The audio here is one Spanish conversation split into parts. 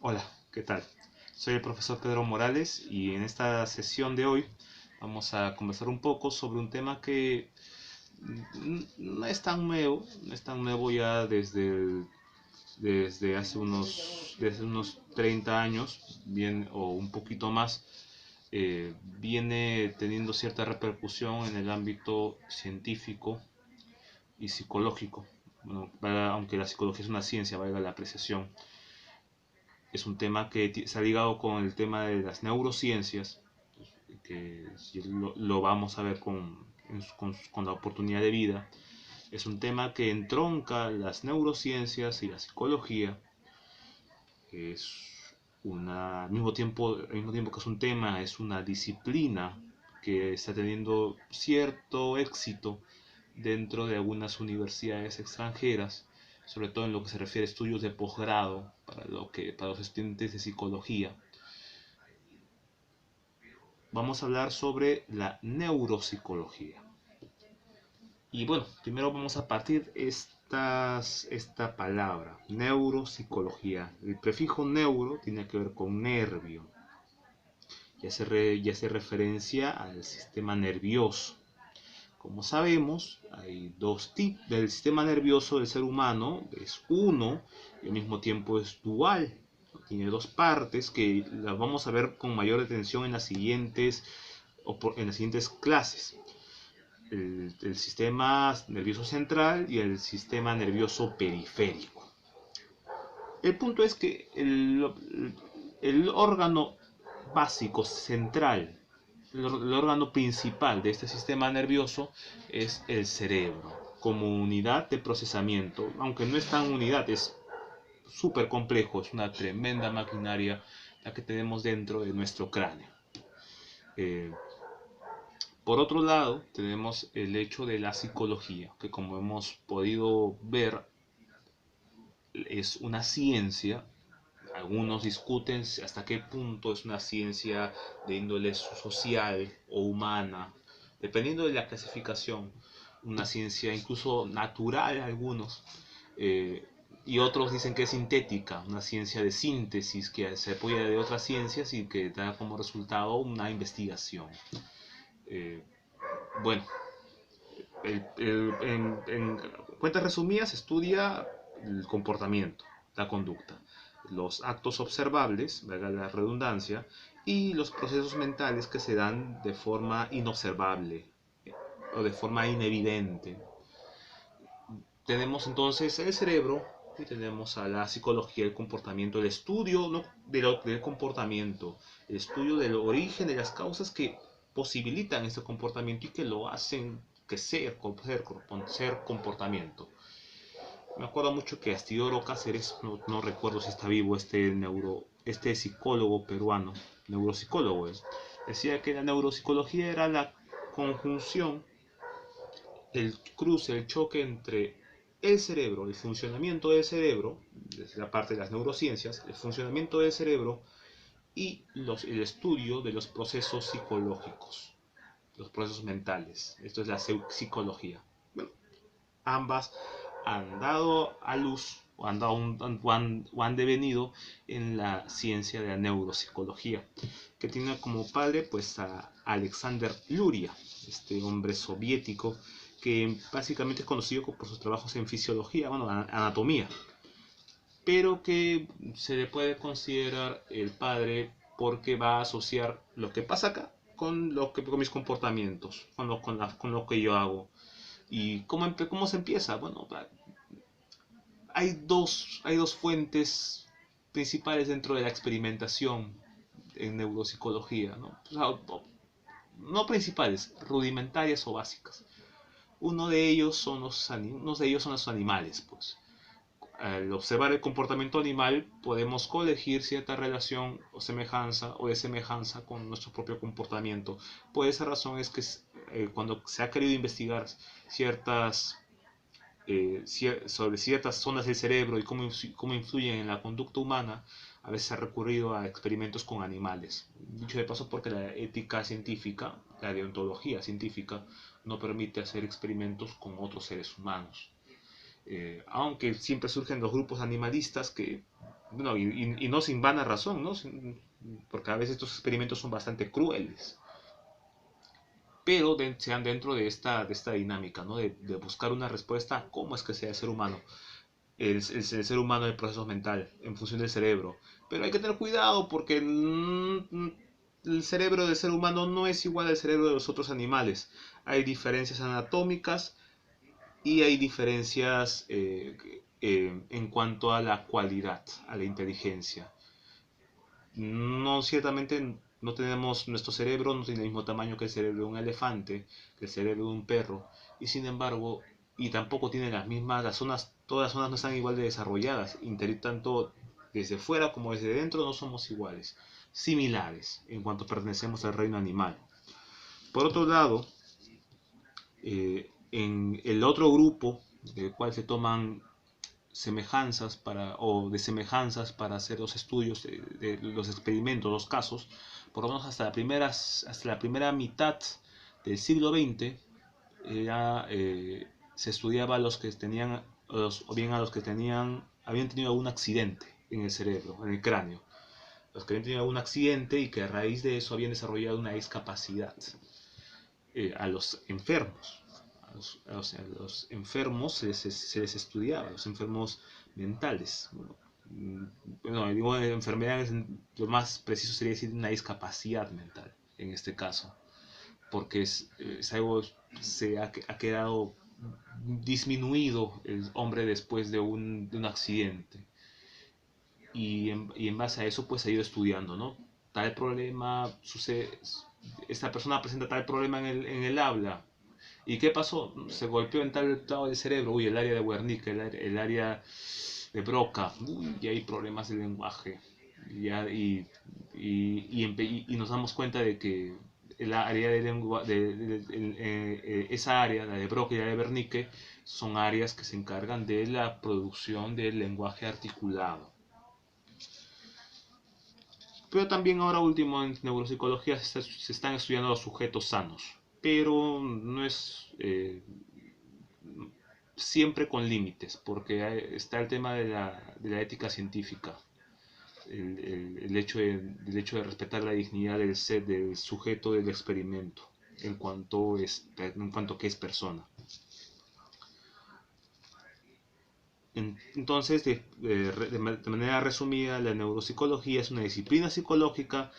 Hola, ¿qué tal? Soy el profesor Pedro Morales y en esta sesión de hoy vamos a conversar un poco sobre un tema que no es tan nuevo, no es tan nuevo ya desde unos 30 años, bien, o un poquito más, viene teniendo cierta repercusión en el ámbito científico y psicológico. Bueno, aunque la psicología es una ciencia, valga la apreciación, es un tema que se ha ligado con el tema de las neurociencias, que si lo vamos a ver con la oportunidad de vida. Es un tema que entronca las neurociencias y la psicología. Es al mismo tiempo que es un tema, es una disciplina que está teniendo cierto éxito dentro de algunas universidades extranjeras, sobre todo en lo que se refiere a estudios de posgrado para los estudiantes de psicología. Vamos a hablar sobre la neuropsicología. Y bueno, primero vamos a partir esta palabra, neuropsicología. El prefijo neuro tiene que ver con nervio, y hace referencia al sistema nervioso. Como sabemos, hay dos tipos del sistema nervioso del ser humano, es uno y al mismo tiempo es dual. Tiene dos partes que las vamos a ver con mayor atención en las siguientes clases. El sistema nervioso central y el sistema nervioso periférico. El punto es que el órgano básico central, el órgano principal de este sistema nervioso es el cerebro, como unidad de procesamiento, aunque no es tan unidad, es súper complejo, es una tremenda maquinaria la que tenemos dentro de nuestro cráneo. Eh, por otro lado, tenemos el hecho de la psicología, que como hemos podido ver es una ciencia. Algunos discuten hasta qué punto es una ciencia de índole social o humana, dependiendo de la clasificación. Una ciencia incluso natural, algunos, eh, y otros dicen que es sintética, una ciencia de síntesis que se apoya de otras ciencias y que da como resultado una investigación. Eh, bueno, en cuentas resumidas estudia el comportamiento, la conducta, los actos observables, valga la redundancia, y los procesos mentales que se dan de forma inobservable o de forma inevidente. Tenemos entonces el cerebro y tenemos a la psicología del comportamiento, el estudio, ¿no?, del comportamiento, el estudio del origen de las causas que posibilitan este comportamiento y que lo hacen que ser comportamiento. Me acuerdo mucho que Astidoro Cáceres, no recuerdo si está vivo este psicólogo peruano, neuropsicólogo, decía que la neuropsicología era la conjunción, el cruce, el choque entre el cerebro, el funcionamiento del cerebro, desde la parte de las neurociencias, el funcionamiento del cerebro y el estudio de los procesos psicológicos, los procesos mentales. Esto es la psicología. Bueno, ambas han dado a luz o han devenido en la ciencia de la neuropsicología, que tiene como padre pues a Alexander Luria, este hombre soviético que básicamente es conocido por sus trabajos en fisiología, bueno, anatomía, pero que se le puede considerar el padre porque va a asociar lo que pasa acá con mis comportamientos, con lo que yo hago. ¿Y cómo se empieza? Bueno, hay dos fuentes principales dentro de la experimentación en neuropsicología, ¿no? O sea, no principales, rudimentarias o básicas. Uno de ellos son los animales, pues. Al observar el comportamiento animal podemos colegir cierta relación o de semejanza con nuestro propio comportamiento. Por esa razón es que cuando se ha querido investigar ciertas sobre ciertas zonas del cerebro y cómo influyen en la conducta humana, a veces se ha recurrido a experimentos con animales. Dicho de paso, porque la ética científica, la deontología científica, no permite hacer experimentos con otros seres humanos. Aunque siempre surgen los grupos animalistas que bueno, y no sin vana razón, ¿no? Porque a veces estos experimentos son bastante crueles, pero sean dentro de esta dinámica, ¿no? De buscar una respuesta a cómo es que sea el ser humano, el ser humano, el proceso mental, en función del cerebro. Pero hay que tener cuidado porque el cerebro del ser humano no es igual al cerebro de los otros animales. Hay diferencias anatómicas y hay diferencias en cuanto a la cualidad, a la inteligencia. No, ciertamente no tenemos, nuestro cerebro no tiene el mismo tamaño que el cerebro de un elefante, que el cerebro de un perro, y sin embargo, y tampoco tiene las mismas, las zonas, todas las zonas no están igual de desarrolladas, tanto desde fuera como desde dentro no somos iguales, similares en cuanto pertenecemos al reino animal. Por otro lado, en el otro grupo, del cual se toman semejanzas o de semejanzas para hacer los estudios de los experimentos, los casos, por lo menos hasta la primera mitad del siglo XX se estudiaba a los que tenían o bien a los que habían tenido algún accidente en el cerebro, en el cráneo, los que habían tenido algún accidente y que a raíz de eso habían desarrollado una discapacidad. A los enfermos. A los enfermos se les estudiaba, a los enfermos mentales. Bueno, digo enfermedades, lo más preciso sería decir una discapacidad mental, en este caso, porque es algo, ha quedado disminuido el hombre después de un accidente. Y en base a eso, pues ha ido estudiando, ¿no? Tal problema sucede, esta persona presenta tal problema en el habla. ¿Y qué pasó? Se golpeó en tal lado del cerebro, uy, el área de Wernicke, el área de Broca, uy, y hay problemas de lenguaje. Y nos damos cuenta de que el área de lengua, esa área, la de Broca y la de Wernicke, son áreas que se encargan de la producción del lenguaje articulado. Pero también ahora último en neuropsicología se están estudiando los sujetos sanos, pero no es siempre con límites, porque está el tema de la ética científica, el hecho de respetar la dignidad del sujeto del experimento en cuanto que es persona. Entonces, de manera resumida, la neuropsicología es una disciplina psicológica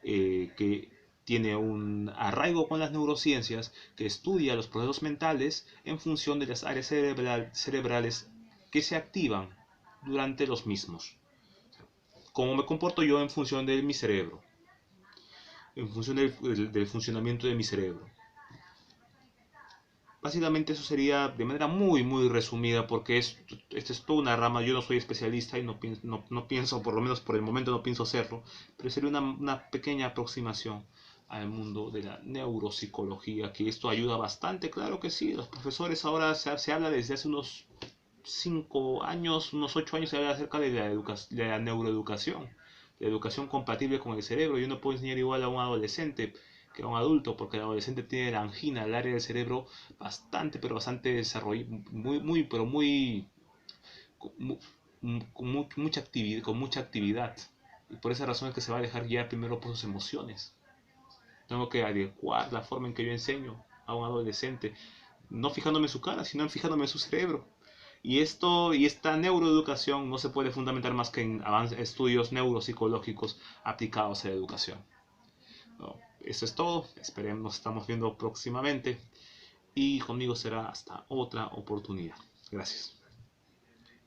que tiene un arraigo con las neurociencias, que estudia los procesos mentales en función de las áreas cerebrales que se activan durante los mismos. Cómo me comporto yo en función de mi cerebro, en función del funcionamiento de mi cerebro. Básicamente eso sería de manera muy resumida, porque esta es toda una rama. Yo no soy especialista y no pienso, por lo menos por el momento no pienso hacerlo, pero sería una pequeña aproximación al mundo de la neuropsicología, que esto ayuda bastante, claro que sí. Los profesores ahora se habla desde hace unos 5 años, unos 8 años, se habla acerca de de la neuroeducación, la educación compatible con el cerebro. Yo no puedo enseñar igual a un adolescente que a un adulto, porque el adolescente tiene la angina, el área del cerebro bastante, pero bastante desarrollado, con mucha actividad. Y por esa razón es que se va a dejar guiar primero por sus emociones. Tengo que adecuar la forma en que yo enseño a un adolescente, no fijándome en su cara, sino fijándome en su cerebro. Y esta neuroeducación no se puede fundamentar más que en estudios neuropsicológicos aplicados a la educación. No, eso es todo. Esperemos, nos estamos viendo próximamente. Y conmigo será hasta otra oportunidad. Gracias.